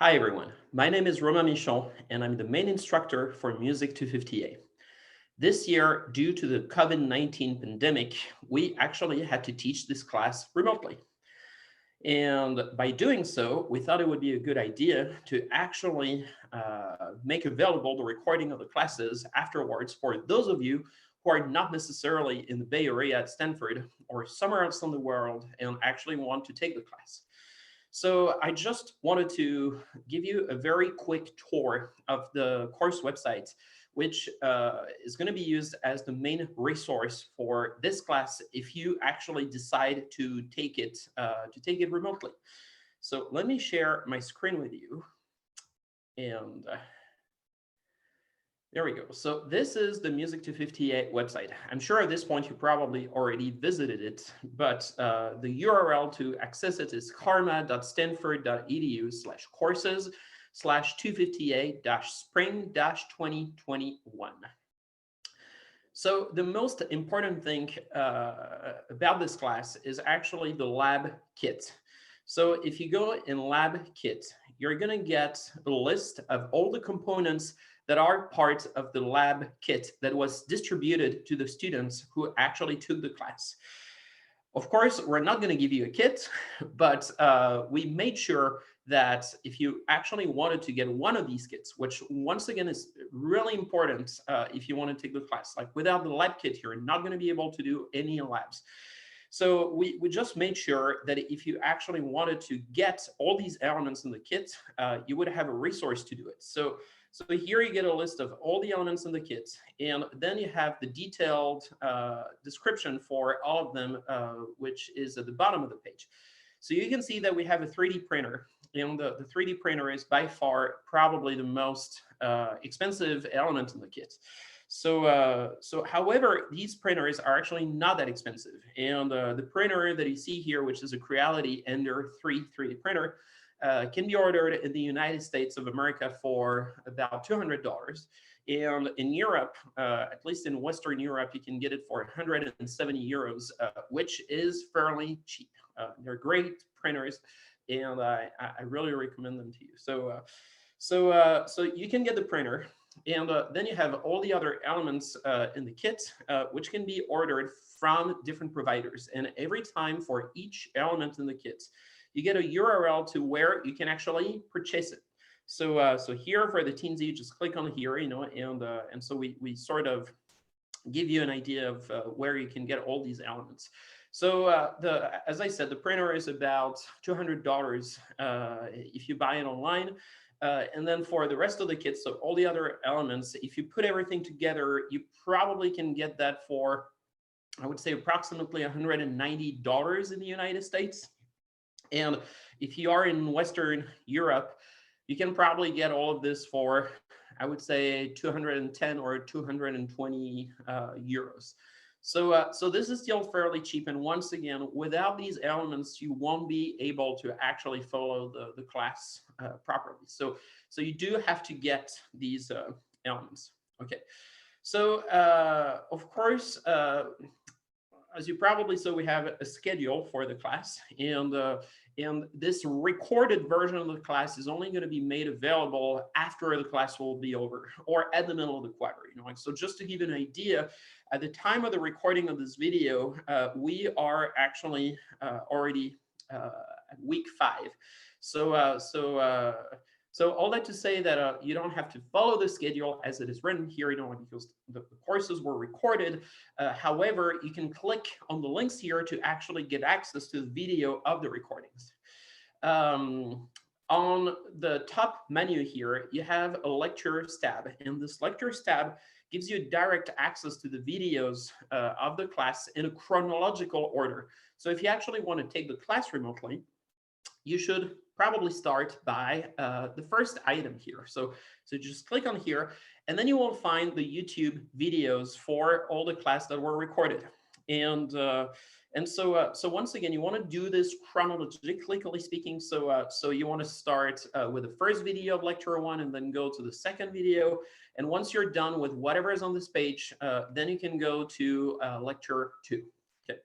Hi everyone, my name is Romain Michon and I'm the main instructor for Music 250A. This year, due to the COVID-19 pandemic, we actually had to teach this class remotely. And by doing so, we thought it would be a good idea to actually make available the recording of the classes afterwards for those of you who are not necessarily in the Bay Area at Stanford or somewhere else in the world and actually want to take the class. So I just wanted to give you a very quick tour of the course website, which is going to be used as the main resource for this class if you actually decide to take it remotely. So let me share my screen with you, and there we go. So this is the Music 258 website. I'm sure at this point you probably already visited it, but the URL to access it is karma.stanford.edu/courses/258-spring-2021. So the most important thing about this class is actually the lab kit. So if you go in lab kit, you're going to get a list of all the components that are part of the lab kit that was distributed to the students who actually took the class. Of course, we're not going to give you a kit, but we made sure that if you actually wanted to get one of these kits, which once again is really important if you want to take the class, like without the lab kit, you're not going to be able to do any labs. So we just made sure that if you actually wanted to get all these elements in the kit, you would have a resource to do it. So here you get a list of all the elements in the kit, and then you have the detailed description for all of them, which is at the bottom of the page. So you can see that we have a 3D printer, and the 3D printer is by far probably the most expensive element in the kit. So however, these printers are actually not that expensive. And the printer that you see here, which is a Creality Ender 3 3D printer, can be ordered in the United States of America for about $200. And in Europe, at least in Western Europe, you can get it for 170 euros, which is fairly cheap. They're great printers, and I really recommend them to you. So you can get the printer, and then you have all the other elements in the kit, which can be ordered from different providers. And every time for each element in the kit, you get a URL to where you can actually purchase it. So here for the teensy, you just click on here, and so we sort of give you an idea of where you can get all these elements. So as I said, the printer is about $200 if you buy it online. And then for the rest of the kit, so all the other elements, if you put everything together, you probably can get that for, I would say, approximately $190 in the United States. And if you are in Western Europe, you can probably get all of this for, I would say, 210 or 220 euros. So this is still fairly cheap. And once again, without these elements, you won't be able to actually follow the class properly. So you do have to get these elements. Okay. So of course, as you probably saw, we have a schedule for the class, and this recorded version of the class is only going to be made available after the class will be over or at the middle of the quarter. So just to give you an idea, at the time of the recording of this video, we are actually already at week 5. So all that to say that you don't have to follow the schedule as it is written here, because the courses were recorded. However, you can click on the links here to actually get access to the video of the recordings. On the top menu here, you have a lectures tab, and this lectures tab gives you direct access to the videos of the class in a chronological order. So if you actually want to take the class remotely, you should probably start by the first item here. So just click on here, and then you will find the YouTube videos for all the class that were recorded. And so once again, you want to do this chronologically speaking. So you want to start with the first video of lecture 1 and then go to the second video. And once you're done with whatever is on this page, then you can go to lecture 2. Okay.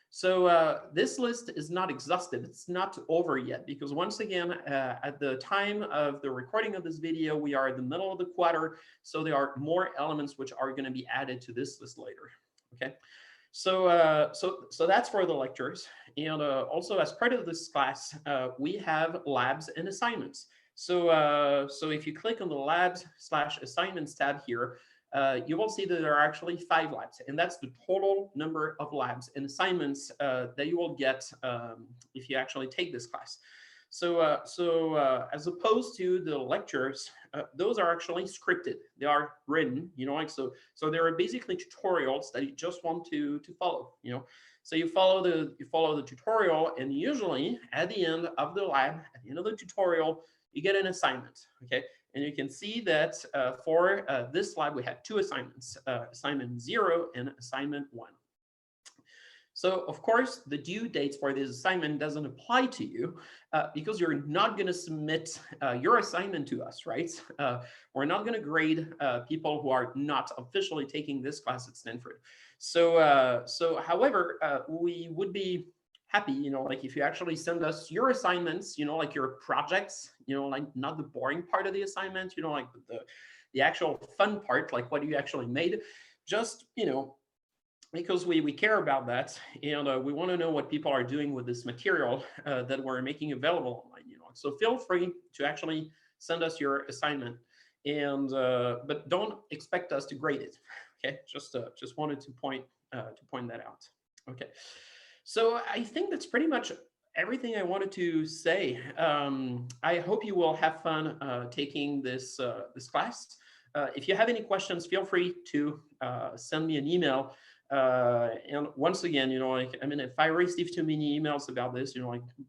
So this list is not exhaustive. It's not over yet because once again, at the time of the recording of this video, we are in the middle of the quarter. So there are more elements which are going to be added to this list later. Okay. So that's for the lectures. And also as part of this class, we have labs and assignments. So if you click on the labs/assignments tab here, you will see that there are actually 5 labs, and that's the total number of labs and assignments that you will get if you actually take this class. So as opposed to the lectures, those are actually scripted. They are written, like so. So there are basically tutorials that you just want to follow, So you follow the tutorial, and usually at the end of the lab, at the end of the tutorial, you get an assignment. Okay. And you can see that for this lab, we had 2 assignments, assignment 0 and assignment 1. So of course, the due dates for this assignment doesn't apply to you because you're not going to submit your assignment to us, right? We're not going to grade people who are not officially taking this class at Stanford. So however, we would be happy, like if you actually send us your assignments, like your projects, like not the boring part of the assignment, like the actual fun part, like what you actually made, just, because we care about that, and we want to know what people are doing with this material that we're making available online. So feel free to actually send us your assignment, and but don't expect us to grade it. Okay, just wanted to point that out. Okay, so I think that's pretty much everything I wanted to say. I hope you will have fun taking this class. If you have any questions, feel free to send me an email. And once again, if I receive too many emails about this,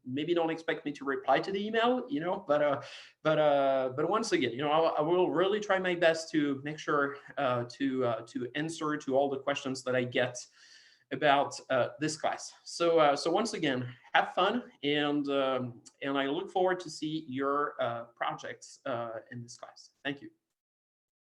maybe don't expect me to reply to the email, but once again, I will really try my best to make sure to answer to all the questions that I get about this class. So once again, have fun, and I look forward to see your projects in this class. Thank you.